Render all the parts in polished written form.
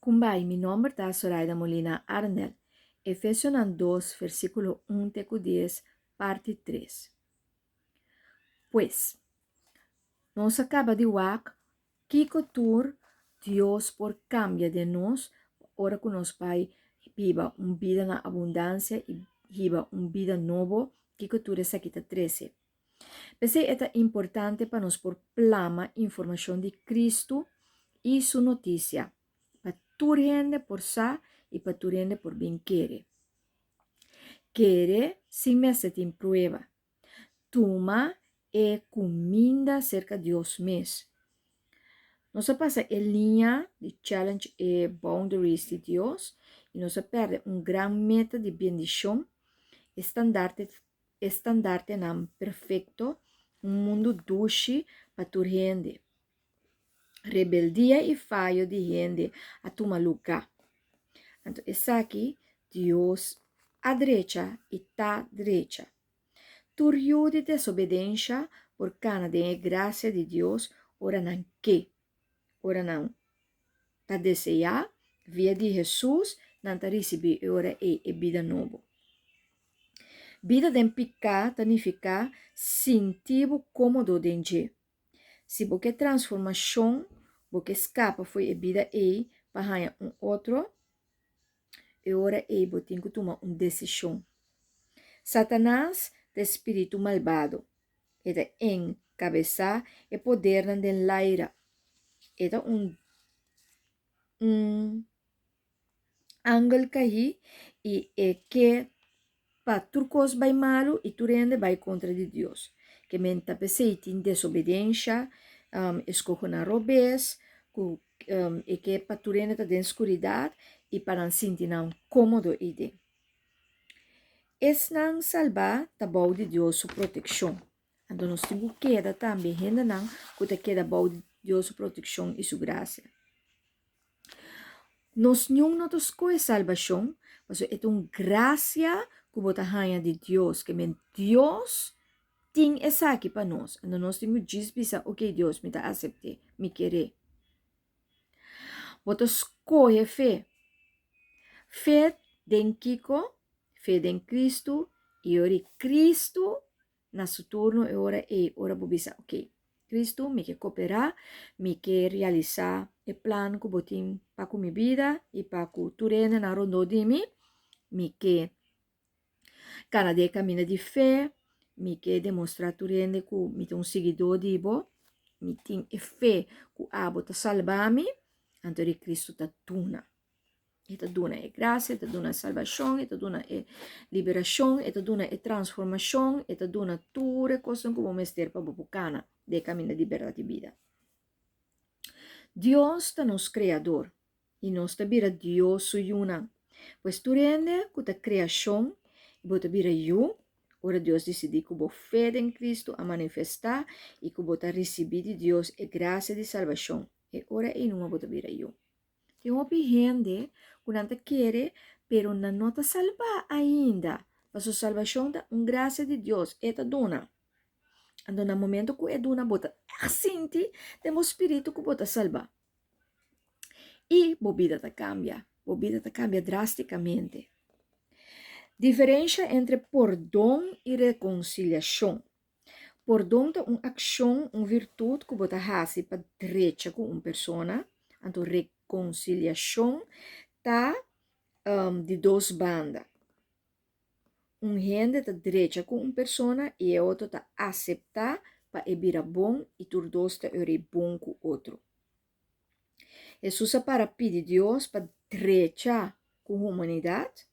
Kumbai, mi nome está Zoraida Molina Arnel. Efesios 2, versículo 1 teco 10, parte 3. Pues, nos acaba de wak, Kiko tur, Dios por cambia de nos, ora que nos pai viva vida na abundância e viva vida novo, Kiko tur essa aqui 13. Pensei é importante para nós por plama informação de Cristo e sua notícia. Para tu rende por sa e para tu rende por bem querer. Querer sem meter em prova. Toma é comida cerca de Deus mesmo. Nós passa em linha de challenge e boundaries de Deus e nós perde grande meta de bendição, estandarte nam perfeito, mundo doce para tu rende. Rebeldia e falho de gente a tu maluca. Então, essa aqui, Deus a direita e tá direita. Tu riude desobediência por causa da graça de Deus, ora não que, ora não. Tá desejar, via de Jesus, não tá receber, ora é vida nova. Vida de pecado, significa sentido cômodo dentro. Se você transformação, você escapa foi a vida aí para outro, e agora aí você tem que tomar uma decisão. Satanás é espírito malvado, é encabeçar e poder na laira. É ângulo caí e é que para turcos vai malo e tu rende vai contra de Deus. Que menta pesei em desobediência, escoge na robes, e que para tu rende tá dentro escuridade e para sentir não cômodo ide. Es não salvar tá bom de Deus sua proteção. Então nós temos que queda também renda não que tá queda bom de Deus sua proteção e sua graça. Nós não notos coisa salvação, mas é graça que bota rainha de Deus, que Deus tem essa aqui para nós. Então nós temos que dizer, ok, Deus, me dá aceitar, me querer. Bota escolhe fé. Fé em Kiko, fé em Cristo, e ora Cristo, na seu turno, e ora bobisa, ok. Cristo me quer cooperar, me quer realizar o plano que botim para com minha vida e para que tu rende na rondo de mim, me quer cada dia caminha de fé, me quer demonstrar tu rende que me tem seguidor de bo, me tem fé que a bota salvar-me, então Cristo tá tuna. E te dona é graça, e te dona salvação, e te dona é liberação, e te dona é transformação, e te dona tutte cose que vamos ter para bucana de caminho de liberdade e vida. Deus é nosso criador, e nós te vira Deus suyuna. Pois tu rende que a criação, e você vira eu, ora Deus decide que você fé em Cristo a manifestar, e que você receber de Deus a graça de salvação. E ora e não você vira eu. Tem uma gente que não quer, pero não está salva ainda. A sua salvação é uma graça de Deus, é a dona. Então, no momento que é dona, bota sente, tem um espírito que bota salva. E a vida cambia. A vida cambia drasticamente. Diferença entre perdão e reconciliação. Perdão é uma ação, uma virtude que bota faz para direita com uma pessoa. Então, reconciliação tá de duas bandas. Um gente tá direita com uma pessoa e o outro tá aceitar para vir bom e tu dois tá bom com o outro. Jesus para pedir Deus para direita com a humanidade.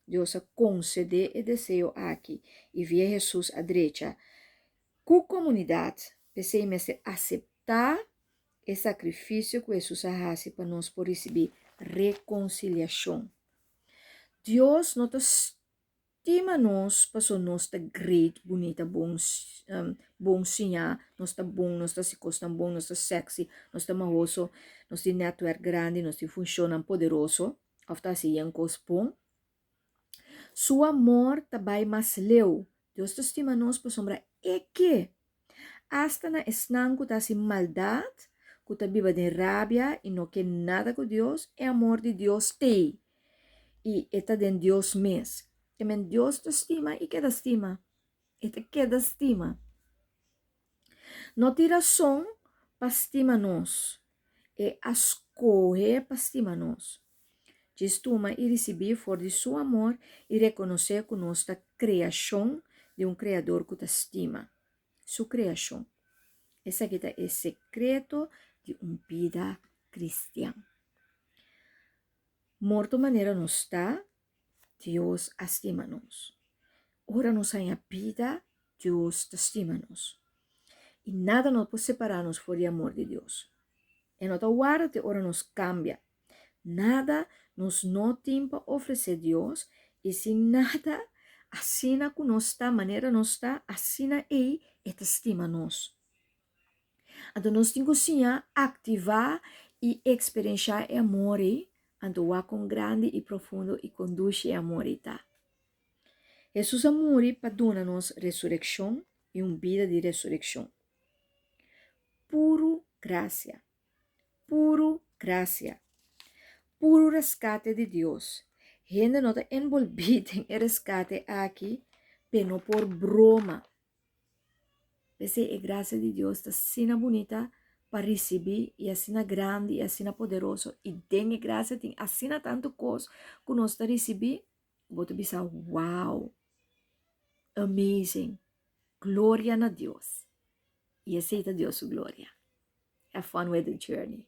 Deus concede o desejo aqui e via Jesus à direita com a comunidade. Pensei me aceitar o sacrifício que Jesus faz para nós por receber reconciliação. Deus não estima nós para nós tá great, bonita, bom sinha, nós tá bom, nós tá se costam bom, nós tá sexy, nós tá mahoso, nós tem network grande, nós tem funcionam poderoso, of tá se yankos bom. Su amor tá vai mais leu. Deus tá estima nós para sombra é que hasta na esnanco tá se maldade, que tá viva de rabia e não quer nada com Deus, é amor de Deus te. E está de Deus mesmo. Que Deus te estima e que te estima. E te queda estima. Não tira som para estima nós. É escolher para estima nós. Estuma e receber for de seu amor e reconhecer que nós está criação de Criador que te estima. Sua criação. Esse aqui é o secreto de uma vida cristã. Morto maneira não está, Deus estima-nos. Ora nos em a vida, Deus te estima-nos. E nada nos pode separar-nos fora do amor de Deus. E não guarda, ora nos cambia. Nada nos não tem para oferecer Deus, e se nada, assina que nós está, maneira nós está, assina e te estima-nos. Então, nós temos que ativar e experienciar o amor, então, o com grande e profundo e conduz o amor. Jesus amor para dar-nos ressurreição e uma vida de ressurreição. Puro graça. Puro graça. Puro resgate de Deus. Gente não está envolvida em resgate aqui, mas não por broma. Essa é a graça de Deus, está sina bonita para receber, e assim grande, e assim poderoso, e tem a graça, tem assim tanto coisa que nós está receber, vou te pensar, wow, amazing, glória a Deus, e aceita Deus sua glória. Have fun with the journey.